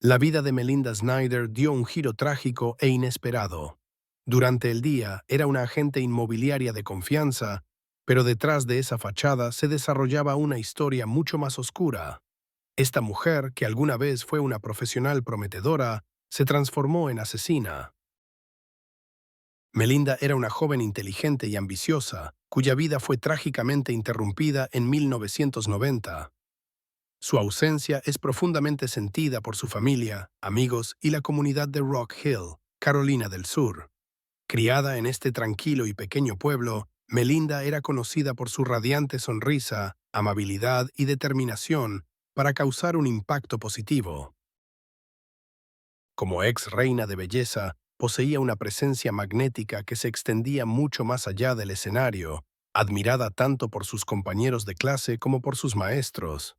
La vida de Melinda Snyder dio un giro trágico e inesperado. Durante el día era una agente inmobiliaria de confianza, pero detrás de esa fachada se desarrollaba una historia mucho más oscura. Esta mujer, que alguna vez fue una profesional prometedora, se transformó en asesina. Melinda era una joven inteligente y ambiciosa, cuya vida fue trágicamente interrumpida en 1990. Su ausencia es profundamente sentida por su familia, amigos y la comunidad de Rock Hill, Carolina del Sur. Criada en este tranquilo y pequeño pueblo, Melinda era conocida por su radiante sonrisa, amabilidad y determinación para causar un impacto positivo. Como ex reina de belleza, poseía una presencia magnética que se extendía mucho más allá del escenario, admirada tanto por sus compañeros de clase como por sus maestros.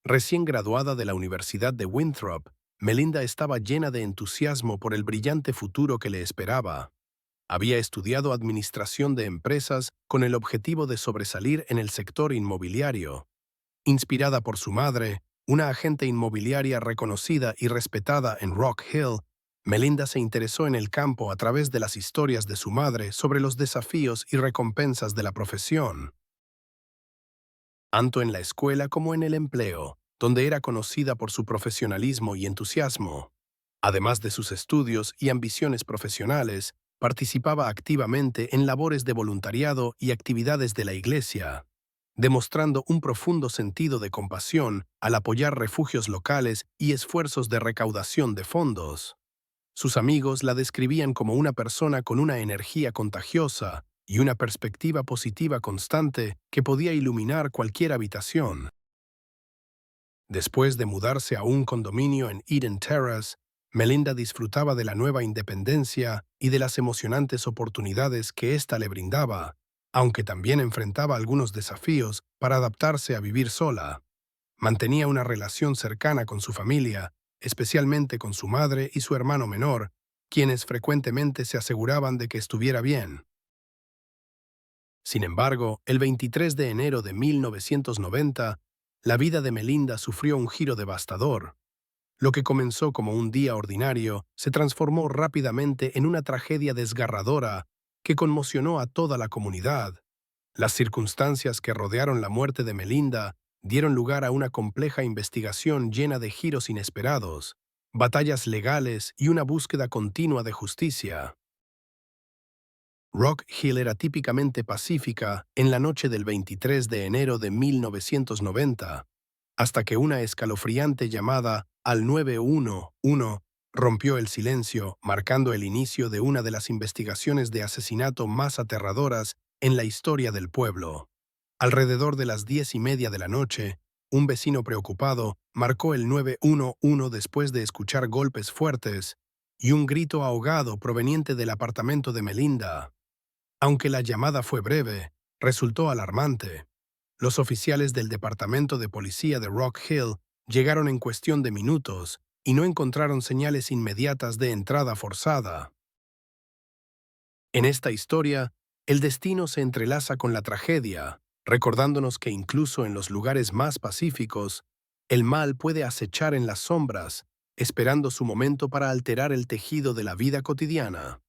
Recién graduada de la Universidad de Winthrop, Melinda estaba llena de entusiasmo por el brillante futuro que le esperaba. Había estudiado administración de empresas con el objetivo de sobresalir en el sector inmobiliario. Inspirada por su madre, una agente inmobiliaria reconocida y respetada en Rock Hill, Melinda se interesó en el campo a través de las historias de su madre sobre los desafíos y recompensas de la profesión. Tanto en la escuela como en el empleo, donde era conocida por su profesionalismo y entusiasmo. Además de sus estudios y ambiciones profesionales, participaba activamente en labores de voluntariado y actividades de la Iglesia, demostrando un profundo sentido de compasión al apoyar refugios locales y esfuerzos de recaudación de fondos. Sus amigos la describían como una persona con una energía contagiosa y una perspectiva positiva constante que podía iluminar cualquier habitación. Después de mudarse a un condominio en Eden Terrace, Melinda disfrutaba de la nueva independencia y de las emocionantes oportunidades que ésta le brindaba, aunque también enfrentaba algunos desafíos para adaptarse a vivir sola. Mantenía una relación cercana con su familia, especialmente con su madre y su hermano menor, quienes frecuentemente se aseguraban de que estuviera bien. Sin embargo, el 23 de enero de 1990, la vida de Melinda sufrió un giro devastador. Lo que comenzó como un día ordinario se transformó rápidamente en una tragedia desgarradora que conmocionó a toda la comunidad. Las circunstancias que rodearon la muerte de Melinda dieron lugar a una compleja investigación llena de giros inesperados, batallas legales y una búsqueda continua de justicia. Rock Hill era típicamente pacífica en la noche del 23 de enero de 1990, hasta que una escalofriante llamada al 911 rompió el silencio, marcando el inicio de una de las investigaciones de asesinato más aterradoras en la historia del pueblo. Alrededor de las 10:30 de la noche, un vecino preocupado marcó el 911 después de escuchar golpes fuertes y un grito ahogado proveniente del apartamento de Melinda. Aunque la llamada fue breve, resultó alarmante. Los oficiales del Departamento de Policía de Rock Hill llegaron en cuestión de minutos y no encontraron señales inmediatas de entrada forzada. En esta historia, el destino se entrelaza con la tragedia, recordándonos que incluso en los lugares más pacíficos, el mal puede acechar en las sombras, esperando su momento para alterar el tejido de la vida cotidiana.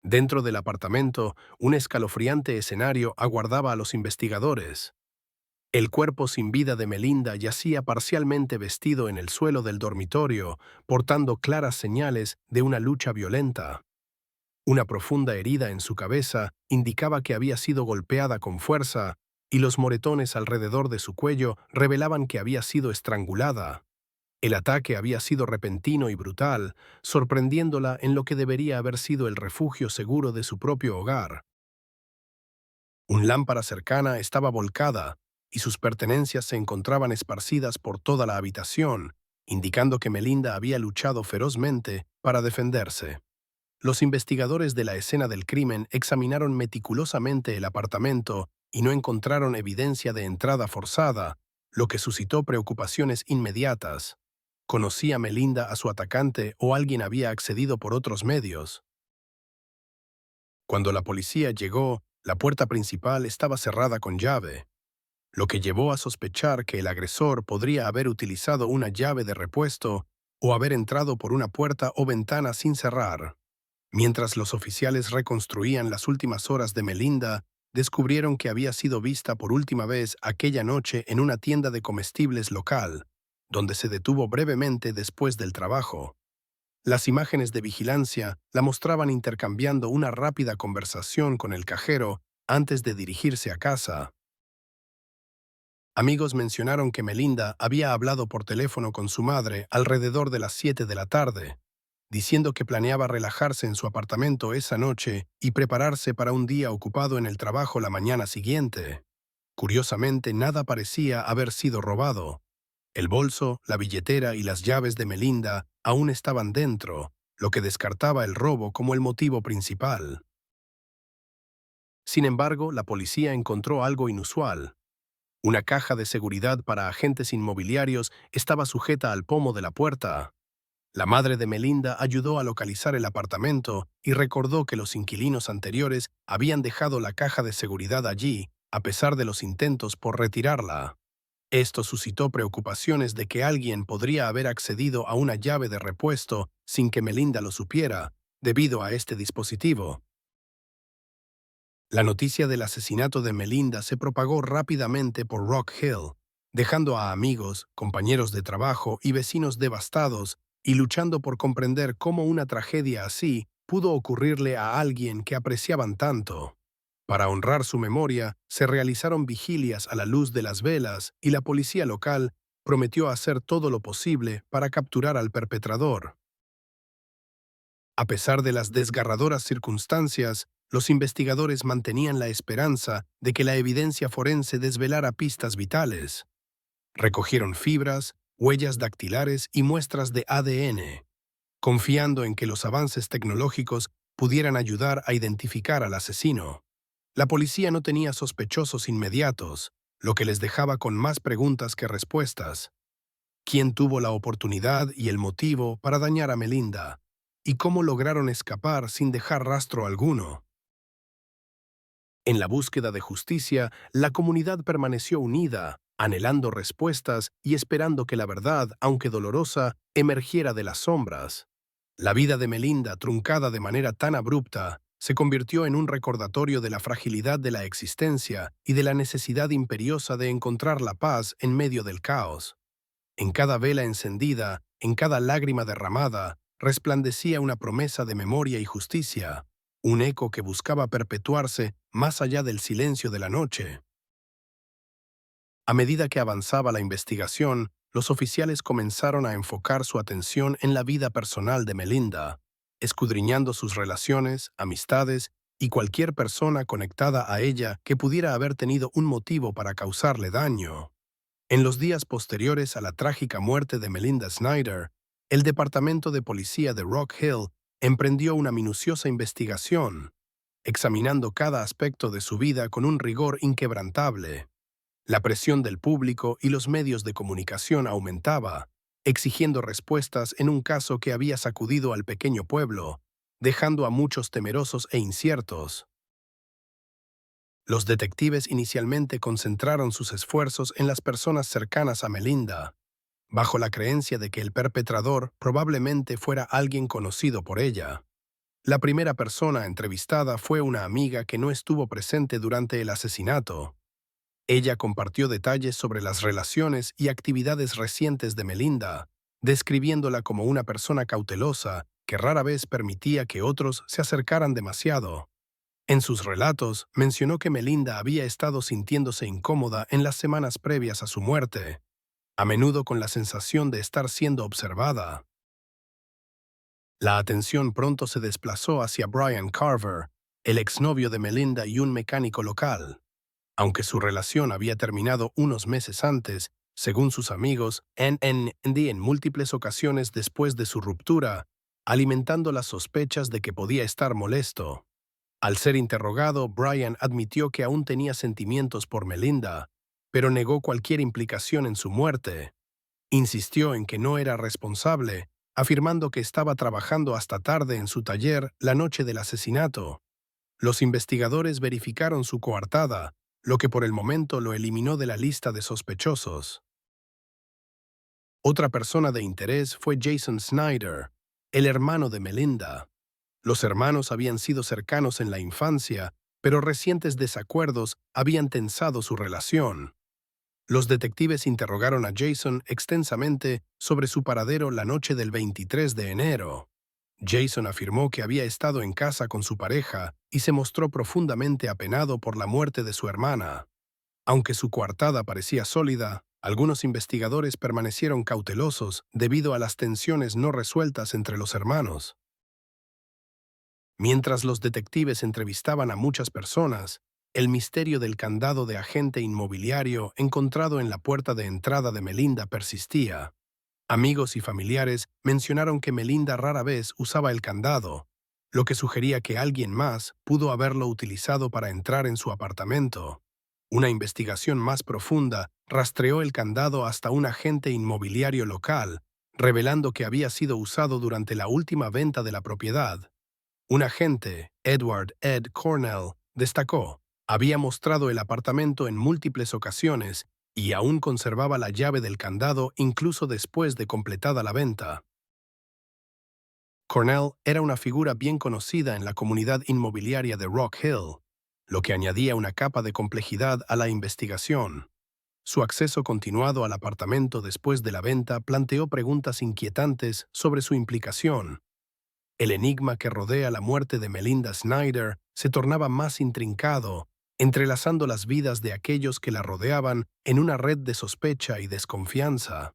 Dentro del apartamento, un escalofriante escenario aguardaba a los investigadores. El cuerpo sin vida de Melinda yacía parcialmente vestido en el suelo del dormitorio, portando claras señales de una lucha violenta. Una profunda herida en su cabeza indicaba que había sido golpeada con fuerza, y los moretones alrededor de su cuello revelaban que había sido estrangulada. El ataque había sido repentino y brutal, sorprendiéndola en lo que debería haber sido el refugio seguro de su propio hogar. Un lámpara cercana estaba volcada, y sus pertenencias se encontraban esparcidas por toda la habitación, indicando que Melinda había luchado ferozmente para defenderse. Los investigadores de la escena del crimen examinaron meticulosamente el apartamento y no encontraron evidencia de entrada forzada, lo que suscitó preocupaciones inmediatas. ¿Conocía Melinda a su atacante o alguien había accedido por otros medios? Cuando la policía llegó, la puerta principal estaba cerrada con llave. lo que llevó a sospechar que el agresor podría haber utilizado una llave de repuesto o haber entrado por una puerta o ventana sin cerrar. Mientras los oficiales reconstruían las últimas horas de Melinda, descubrieron que había sido vista por última vez aquella noche en una tienda de comestibles local, donde se detuvo brevemente después del trabajo. Las imágenes de vigilancia la mostraban intercambiando una rápida conversación con el cajero antes de dirigirse a casa. Amigos mencionaron que Melinda había hablado por teléfono con su madre alrededor de las 7 de la tarde, diciendo que planeaba relajarse en su apartamento esa noche y prepararse para un día ocupado en el trabajo la mañana siguiente. Curiosamente, nada parecía haber sido robado. El bolso, la billetera y las llaves de Melinda aún estaban dentro, lo que descartaba el robo como el motivo principal. Sin embargo, la policía encontró algo inusual. Una caja de seguridad para agentes inmobiliarios estaba sujeta al pomo de la puerta. La madre de Melinda ayudó a localizar el apartamento y recordó que los inquilinos anteriores habían dejado la caja de seguridad allí, a pesar de los intentos por retirarla. Esto suscitó preocupaciones de que alguien podría haber accedido a una llave de repuesto sin que Melinda lo supiera, debido a este dispositivo. La noticia del asesinato de Melinda se propagó rápidamente por Rock Hill, dejando a amigos, compañeros de trabajo y vecinos devastados y luchando por comprender cómo una tragedia así pudo ocurrirle a alguien que apreciaban tanto. Para honrar su memoria, se realizaron vigilias a la luz de las velas y la policía local prometió hacer todo lo posible para capturar al perpetrador. A pesar de las desgarradoras circunstancias, los investigadores mantenían la esperanza de que la evidencia forense desvelara pistas vitales. Recogieron fibras, huellas dactilares y muestras de ADN, confiando en que los avances tecnológicos pudieran ayudar a identificar al asesino. La policía no tenía sospechosos inmediatos, lo que les dejaba con más preguntas que respuestas. ¿Quién tuvo la oportunidad y el motivo para dañar a Melinda? ¿Y cómo lograron escapar sin dejar rastro alguno? En la búsqueda de justicia, la comunidad permaneció unida, anhelando respuestas y esperando que la verdad, aunque dolorosa, emergiera de las sombras. La vida de Melinda, truncada de manera tan abrupta, se convirtió en un recordatorio de la fragilidad de la existencia y de la necesidad imperiosa de encontrar la paz en medio del caos. En cada vela encendida, en cada lágrima derramada, resplandecía una promesa de memoria y justicia, un eco que buscaba perpetuarse más allá del silencio de la noche. A medida que avanzaba la investigación, los oficiales comenzaron a enfocar su atención en la vida personal de Melinda, escudriñando sus relaciones, amistades y cualquier persona conectada a ella que pudiera haber tenido un motivo para causarle daño. En los días posteriores a la trágica muerte de Melinda Snyder, el Departamento de Policía de Rock Hill emprendió una minuciosa investigación, examinando cada aspecto de su vida con un rigor inquebrantable. La presión del público y los medios de comunicación aumentaba, exigiendo respuestas en un caso que había sacudido al pequeño pueblo, dejando a muchos temerosos e inciertos. Los detectives inicialmente concentraron sus esfuerzos en las personas cercanas a Melinda, bajo la creencia de que el perpetrador probablemente fuera alguien conocido por ella. La primera persona entrevistada fue una amiga que no estuvo presente durante el asesinato. Ella compartió detalles sobre las relaciones y actividades recientes de Melinda, describiéndola como una persona cautelosa que rara vez permitía que otros se acercaran demasiado. En sus relatos, mencionó que Melinda había estado sintiéndose incómoda en las semanas previas a su muerte, a menudo con la sensación de estar siendo observada. La atención pronto se desplazó hacia Brian Carver, el exnovio de Melinda y un mecánico local. Aunque su relación había terminado unos meses antes, según sus amigos, en múltiples ocasiones después de su ruptura, alimentando las sospechas de que podía estar molesto. Al ser interrogado, Brian admitió que aún tenía sentimientos por Melinda, pero negó cualquier implicación en su muerte. Insistió en que no era responsable, afirmando que estaba trabajando hasta tarde en su taller la noche del asesinato. Los investigadores verificaron su coartada, lo que por el momento lo eliminó de la lista de sospechosos. Otra persona de interés fue Jason Snyder, el hermano de Melinda. Los hermanos habían sido cercanos en la infancia, pero recientes desacuerdos habían tensado su relación. Los detectives interrogaron a Jason extensamente sobre su paradero la noche del 23 de enero. Jason afirmó que había estado en casa con su pareja y se mostró profundamente apenado por la muerte de su hermana. Aunque su coartada parecía sólida, algunos investigadores permanecieron cautelosos debido a las tensiones no resueltas entre los hermanos. Mientras los detectives entrevistaban a muchas personas, el misterio del candado de agente inmobiliario encontrado en la puerta de entrada de Melinda persistía. Amigos y familiares mencionaron que Melinda rara vez usaba el candado, lo que sugería que alguien más pudo haberlo utilizado para entrar en su apartamento. Una investigación más profunda rastreó el candado hasta un agente inmobiliario local, revelando que había sido usado durante la última venta de la propiedad. Un agente, Edward Ed Cornell, destacó: había mostrado el apartamento en múltiples ocasiones y aún conservaba la llave del candado incluso después de completada la venta. Cornell era una figura bien conocida en la comunidad inmobiliaria de Rock Hill, lo que añadía una capa de complejidad a la investigación. Su acceso continuado al apartamento después de la venta planteó preguntas inquietantes sobre su implicación. El enigma que rodea la muerte de Melinda Snyder se tornaba más intrincado, entrelazando las vidas de aquellos que la rodeaban en una red de sospecha y desconfianza.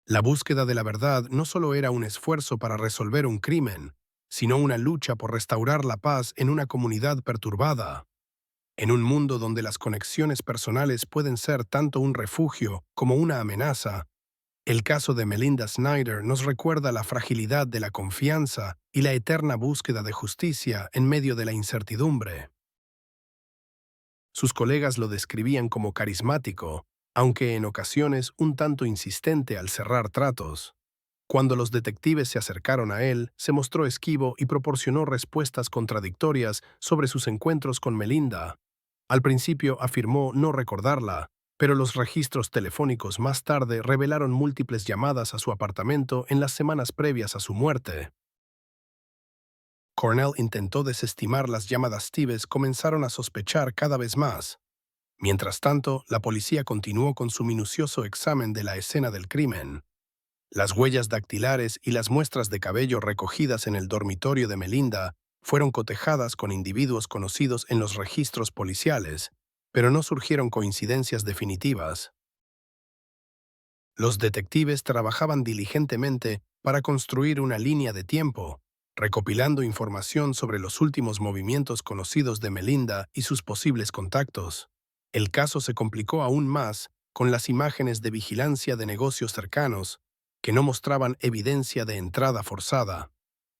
La búsqueda de la verdad no solo era un esfuerzo para resolver un crimen, sino una lucha por restaurar la paz en una comunidad perturbada. En un mundo donde las conexiones personales pueden ser tanto un refugio como una amenaza, el caso de Melinda Snyder nos recuerda la fragilidad de la confianza y la eterna búsqueda de justicia en medio de la incertidumbre. Sus colegas lo describían como carismático, aunque en ocasiones un tanto insistente al cerrar tratos. Cuando los detectives se acercaron a él, se mostró esquivo y proporcionó respuestas contradictorias sobre sus encuentros con Melinda. Al principio afirmó no recordarla, pero los registros telefónicos más tarde revelaron múltiples llamadas a su apartamento en las semanas previas a su muerte. Cornell intentó desestimar las llamadas Tives comenzaron a sospechar cada vez más. Mientras tanto, la policía continuó con su minucioso examen de la escena del crimen. Las huellas dactilares y las muestras de cabello recogidas en el dormitorio de Melinda fueron cotejadas con individuos conocidos en los registros policiales, pero no surgieron coincidencias definitivas. Los detectives trabajaban diligentemente para construir una línea de tiempo, recopilando información sobre los últimos movimientos conocidos de Melinda y sus posibles contactos. El caso se complicó aún más con las imágenes de vigilancia de negocios cercanos, que no mostraban evidencia de entrada forzada.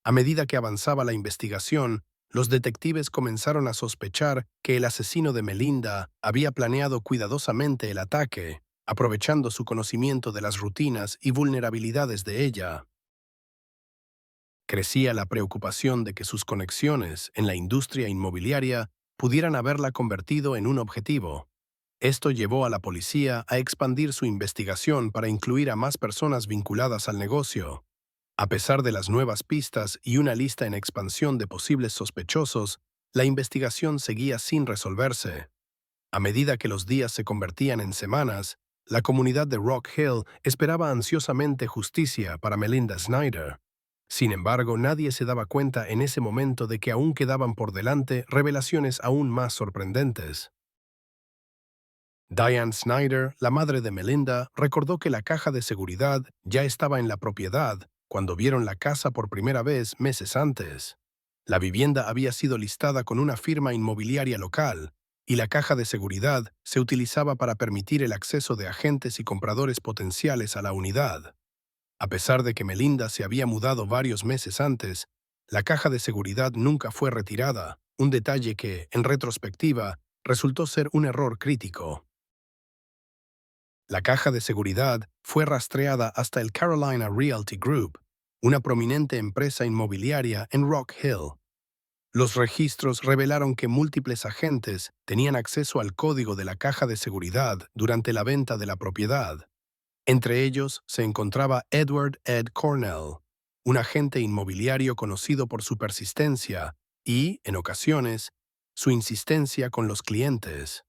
A medida que avanzaba la investigación, los detectives comenzaron a sospechar que el asesino de Melinda había planeado cuidadosamente el ataque, aprovechando su conocimiento de las rutinas y vulnerabilidades de ella. Crecía la preocupación de que sus conexiones en la industria inmobiliaria pudieran haberla convertido en un objetivo. Esto llevó a la policía a expandir su investigación para incluir a más personas vinculadas al negocio. A pesar de las nuevas pistas y una lista en expansión de posibles sospechosos, la investigación seguía sin resolverse. A medida que los días se convertían en semanas, la comunidad de Rock Hill esperaba ansiosamente justicia para Melinda Snyder. Sin embargo, nadie se daba cuenta en ese momento de que aún quedaban por delante revelaciones aún más sorprendentes. Diane Snyder, la madre de Melinda, recordó que la caja de seguridad ya estaba en la propiedad cuando vieron la casa por primera vez meses antes. La vivienda había sido listada con una firma inmobiliaria local, y la caja de seguridad se utilizaba para permitir el acceso de agentes y compradores potenciales a la unidad. A pesar de que Melinda se había mudado varios meses antes, la caja de seguridad nunca fue retirada, un detalle que, en retrospectiva, resultó ser un error crítico. La caja de seguridad fue rastreada hasta el Carolina Realty Group, una prominente empresa inmobiliaria en Rock Hill. Los registros revelaron que múltiples agentes tenían acceso al código de la caja de seguridad durante la venta de la propiedad. Entre ellos se encontraba Edward Ed Cornell, un agente inmobiliario conocido por su persistencia y, en ocasiones, su insistencia con los clientes.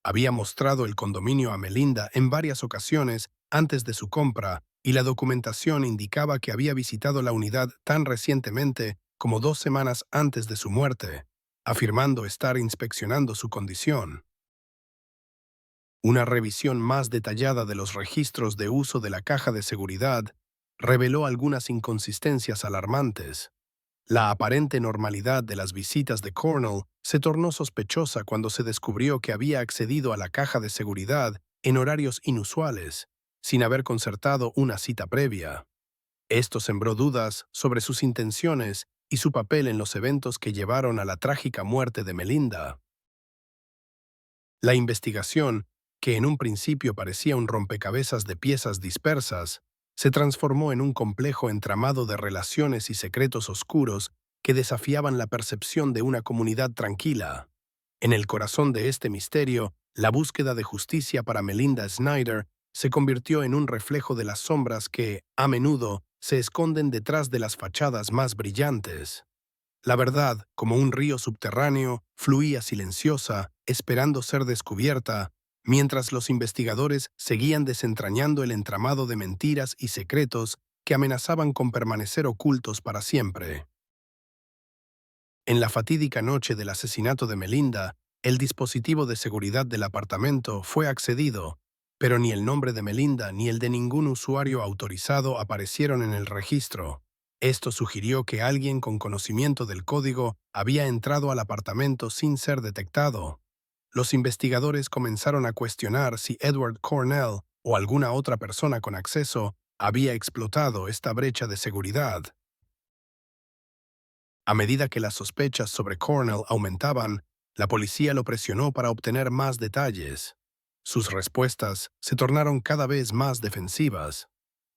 Había mostrado el condominio a Melinda en varias ocasiones antes de su compra y la documentación indicaba que había visitado la unidad tan recientemente como 2 semanas antes de su muerte, afirmando estar inspeccionando su condición. Una revisión más detallada de los registros de uso de la caja de seguridad reveló algunas inconsistencias alarmantes. La aparente normalidad de las visitas de Cornell se tornó sospechosa cuando se descubrió que había accedido a la caja de seguridad en horarios inusuales, sin haber concertado una cita previa. Esto sembró dudas sobre sus intenciones y su papel en los eventos que llevaron a la trágica muerte de Melinda. La investigación, que en un principio parecía un rompecabezas de piezas dispersas, se transformó en un complejo entramado de relaciones y secretos oscuros que desafiaban la percepción de una comunidad tranquila. En el corazón de este misterio, la búsqueda de justicia para Melinda Snyder se convirtió en un reflejo de las sombras que, a menudo, se esconden detrás de las fachadas más brillantes. La verdad, como un río subterráneo, fluía silenciosa, esperando ser descubierta, mientras los investigadores seguían desentrañando el entramado de mentiras y secretos que amenazaban con permanecer ocultos para siempre. En la fatídica noche del asesinato de Melinda, el dispositivo de seguridad del apartamento fue accedido, pero ni el nombre de Melinda ni el de ningún usuario autorizado aparecieron en el registro. Esto sugirió que alguien con conocimiento del código había entrado al apartamento sin ser detectado. Los investigadores comenzaron a cuestionar si Edward Cornell o alguna otra persona con acceso había explotado esta brecha de seguridad. A medida que las sospechas sobre Cornell aumentaban, la policía lo presionó para obtener más detalles. Sus respuestas se tornaron cada vez más defensivas.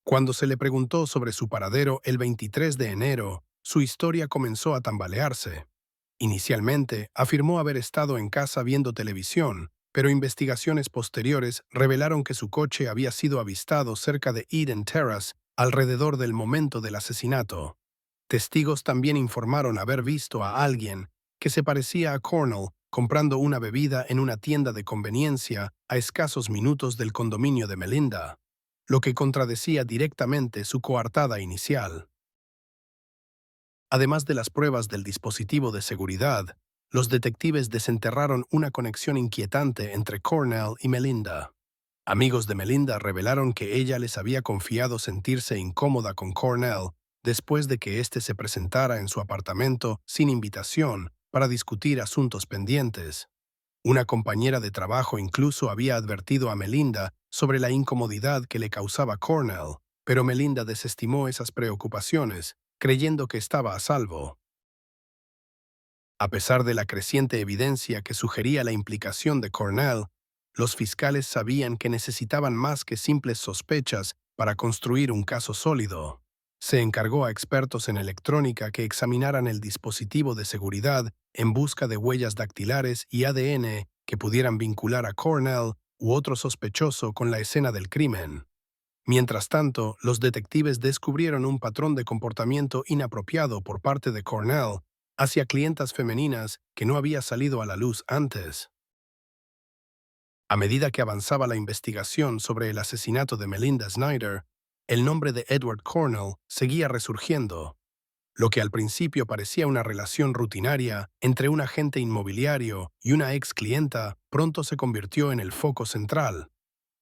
Cuando se le preguntó sobre su paradero el 23 de enero, su historia comenzó a tambalearse. Inicialmente, afirmó haber estado en casa viendo televisión, pero investigaciones posteriores revelaron que su coche había sido avistado cerca de Eden Terrace alrededor del momento del asesinato. Testigos también informaron haber visto a alguien que se parecía a Cornell comprando una bebida en una tienda de conveniencia a escasos minutos del condominio de Melinda, lo que contradecía directamente su coartada inicial. Además de las pruebas del dispositivo de seguridad, los detectives desenterraron una conexión inquietante entre Cornell y Melinda. Amigos de Melinda revelaron que ella les había confiado sentirse incómoda con Cornell después de que éste se presentara en su apartamento sin invitación para discutir asuntos pendientes. Una compañera de trabajo incluso había advertido a Melinda sobre la incomodidad que le causaba Cornell, pero Melinda desestimó esas preocupaciones, creyendo que estaba a salvo. A pesar de la creciente evidencia que sugería la implicación de Cornell, los fiscales sabían que necesitaban más que simples sospechas para construir un caso sólido. Se encargó a expertos en electrónica que examinaran el dispositivo de seguridad en busca de huellas dactilares y ADN que pudieran vincular a Cornell u otro sospechoso con la escena del crimen. Mientras tanto, los detectives descubrieron un patrón de comportamiento inapropiado por parte de Cornell hacia clientas femeninas que no había salido a la luz antes. A medida que avanzaba la investigación sobre el asesinato de Melinda Snyder, el nombre de Edward Cornell seguía resurgiendo. Lo que al principio parecía una relación rutinaria entre un agente inmobiliario y una ex clienta pronto se convirtió en el foco central.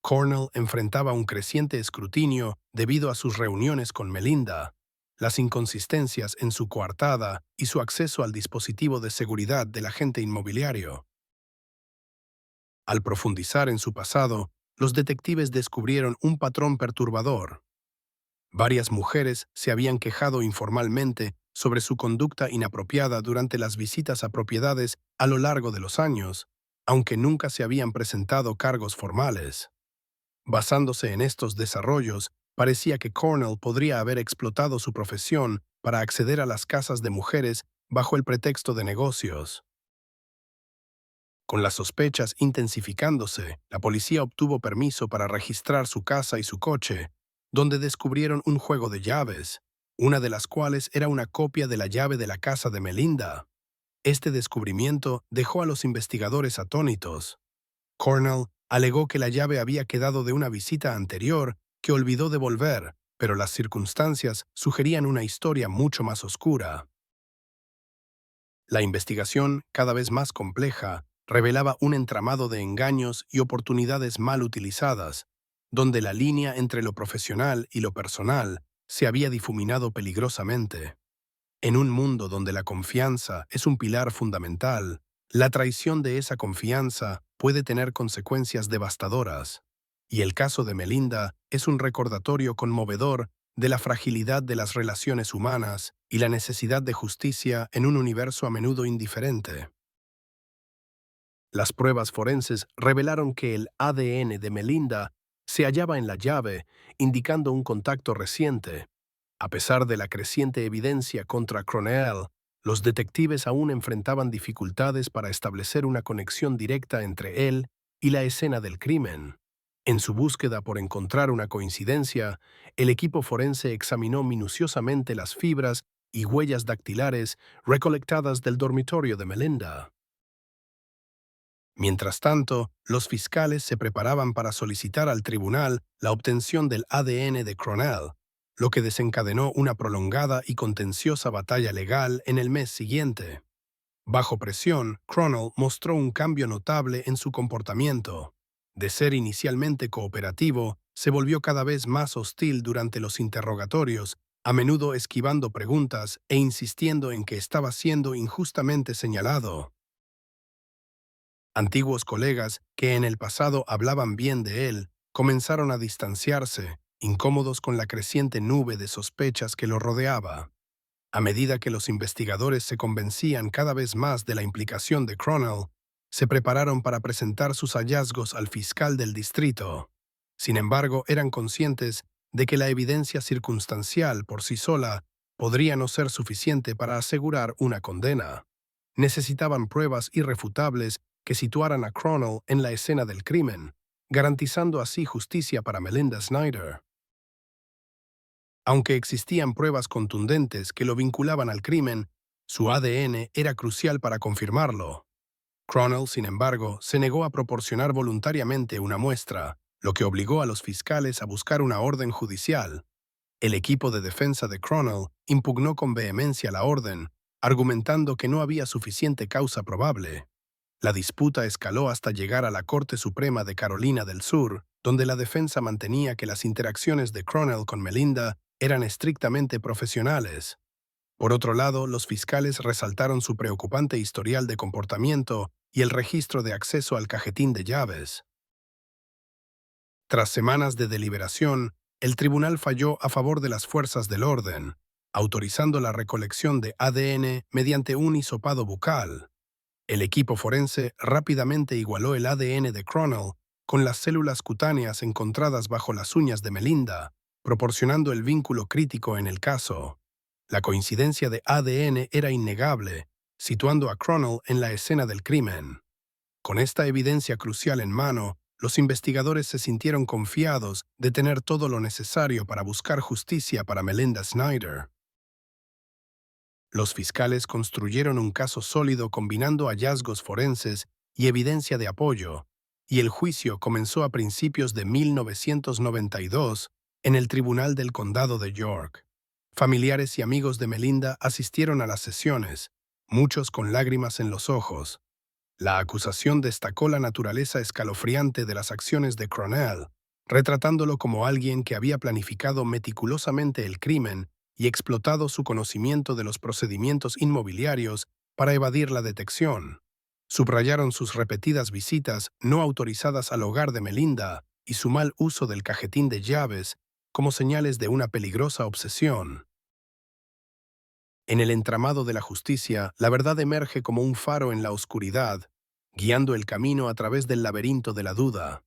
Cornell enfrentaba un creciente escrutinio debido a sus reuniones con Melinda, las inconsistencias en su coartada y su acceso al dispositivo de seguridad del agente inmobiliario. Al profundizar en su pasado, los detectives descubrieron un patrón perturbador. Varias mujeres se habían quejado informalmente sobre su conducta inapropiada durante las visitas a propiedades a lo largo de los años, aunque nunca se habían presentado cargos formales. Basándose en estos desarrollos, parecía que Cornell podría haber explotado su profesión para acceder a las casas de mujeres bajo el pretexto de negocios. Con las sospechas intensificándose, la policía obtuvo permiso para registrar su casa y su coche, donde descubrieron un juego de llaves, una de las cuales era una copia de la llave de la casa de Melinda. Este descubrimiento dejó a los investigadores atónitos. Cornell alegó que la llave había quedado de una visita anterior que olvidó devolver, pero las circunstancias sugerían una historia mucho más oscura. La investigación, cada vez más compleja, revelaba un entramado de engaños y oportunidades mal utilizadas, donde la línea entre lo profesional y lo personal se había difuminado peligrosamente. En un mundo donde la confianza es un pilar fundamental, la traición de esa confianza puede tener consecuencias devastadoras. Y el caso de Melinda es un recordatorio conmovedor de la fragilidad de las relaciones humanas y la necesidad de justicia en un universo a menudo indiferente. Las pruebas forenses revelaron que el ADN de Melinda se hallaba en la llave, indicando un contacto reciente. A pesar de la creciente evidencia contra Cronell, los detectives aún enfrentaban dificultades para establecer una conexión directa entre él y la escena del crimen. En su búsqueda por encontrar una coincidencia, el equipo forense examinó minuciosamente las fibras y huellas dactilares recolectadas del dormitorio de Melinda. Mientras tanto, los fiscales se preparaban para solicitar al tribunal la obtención del ADN de Cronell, lo que desencadenó una prolongada y contenciosa batalla legal en el mes siguiente. Bajo presión, Cronell mostró un cambio notable en su comportamiento. De ser inicialmente cooperativo, se volvió cada vez más hostil durante los interrogatorios, a menudo esquivando preguntas e insistiendo en que estaba siendo injustamente señalado. Antiguos colegas que en el pasado hablaban bien de él comenzaron a distanciarse, incómodos con la creciente nube de sospechas que lo rodeaba. A medida que los investigadores se convencían cada vez más de la implicación de Cronell, se prepararon para presentar sus hallazgos al fiscal del distrito. Sin embargo, eran conscientes de que la evidencia circunstancial por sí sola podría no ser suficiente para asegurar una condena. Necesitaban pruebas irrefutables que situaran a Cronell en la escena del crimen, garantizando así justicia para Melinda Snyder. Aunque existían pruebas contundentes que lo vinculaban al crimen, su ADN era crucial para confirmarlo. Cronell, sin embargo, se negó a proporcionar voluntariamente una muestra, lo que obligó a los fiscales a buscar una orden judicial. El equipo de defensa de Cronell impugnó con vehemencia la orden, argumentando que no había suficiente causa probable. La disputa escaló hasta llegar a la Corte Suprema de Carolina del Sur, donde la defensa mantenía que las interacciones de Cronell con Melinda eran estrictamente profesionales. Por otro lado, los fiscales resaltaron su preocupante historial de comportamiento y el registro de acceso al cajetín de llaves. Tras semanas de deliberación, el tribunal falló a favor de las fuerzas del orden, autorizando la recolección de ADN mediante un hisopado bucal. El equipo forense rápidamente igualó el ADN de Cronell con las células cutáneas encontradas bajo las uñas de Melinda, proporcionando el vínculo crítico en el caso. La coincidencia de ADN era innegable, situando a Cronell en la escena del crimen. Con esta evidencia crucial en mano, los investigadores se sintieron confiados de tener todo lo necesario para buscar justicia para Melinda Snyder. Los fiscales construyeron un caso sólido combinando hallazgos forenses y evidencia de apoyo, y el juicio comenzó a principios de 1992 en el Tribunal del Condado de York. Familiares y amigos de Melinda asistieron a las sesiones, muchos con lágrimas en los ojos. La acusación destacó la naturaleza escalofriante de las acciones de Cronell, retratándolo como alguien que había planificado meticulosamente el crimen y explotado su conocimiento de los procedimientos inmobiliarios para evadir la detección. Subrayaron sus repetidas visitas no autorizadas al hogar de Melinda y su mal uso del cajetín de llaves como señales de una peligrosa obsesión. En el entramado de la justicia, la verdad emerge como un faro en la oscuridad, guiando el camino a través del laberinto de la duda.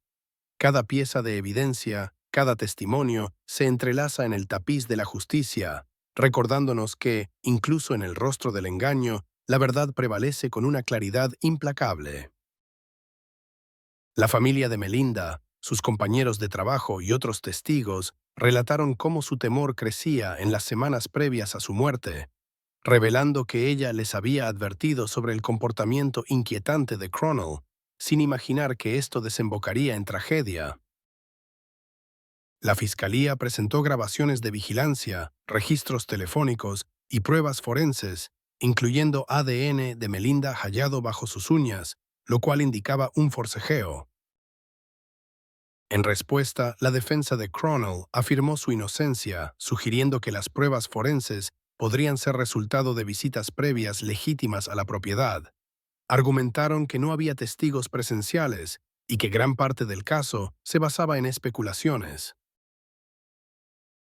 Cada pieza de evidencia, cada testimonio, se entrelaza en el tapiz de la justicia, recordándonos que, incluso en el rostro del engaño, la verdad prevalece con una claridad implacable. La familia de Melinda, sus compañeros de trabajo y otros testigos relataron cómo su temor crecía en las semanas previas a su muerte, revelando que ella les había advertido sobre el comportamiento inquietante de Cronell, sin imaginar que esto desembocaría en tragedia. La fiscalía presentó grabaciones de vigilancia, registros telefónicos y pruebas forenses, incluyendo ADN de Melinda hallado bajo sus uñas, lo cual indicaba un forcejeo. En respuesta, la defensa de Cronell afirmó su inocencia, sugiriendo que las pruebas forenses podrían ser resultado de visitas previas legítimas a la propiedad. Argumentaron que no había testigos presenciales y que gran parte del caso se basaba en especulaciones.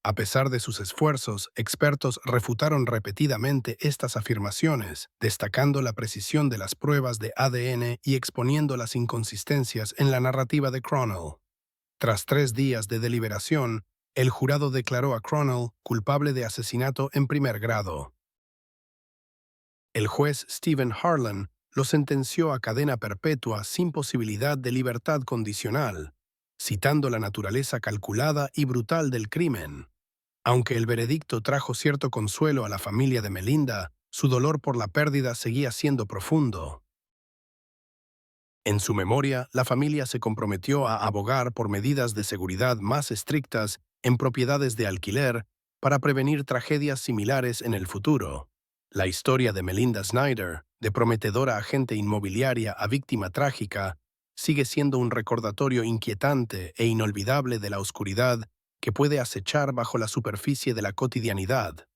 A pesar de sus esfuerzos, expertos refutaron repetidamente estas afirmaciones, destacando la precisión de las pruebas de ADN y exponiendo las inconsistencias en la narrativa de Cronell. Tras 3 días de deliberación, el jurado declaró a Cronell culpable de asesinato en primer grado. El juez Stephen Harlan lo sentenció a cadena perpetua sin posibilidad de libertad condicional, citando la naturaleza calculada y brutal del crimen. Aunque el veredicto trajo cierto consuelo a la familia de Melinda, su dolor por la pérdida seguía siendo profundo. En su memoria, la familia se comprometió a abogar por medidas de seguridad más estrictas en propiedades de alquiler para prevenir tragedias similares en el futuro. La historia de Melinda Snyder, de prometedora agente inmobiliaria a víctima trágica, sigue siendo un recordatorio inquietante e inolvidable de la oscuridad que puede acechar bajo la superficie de la cotidianidad.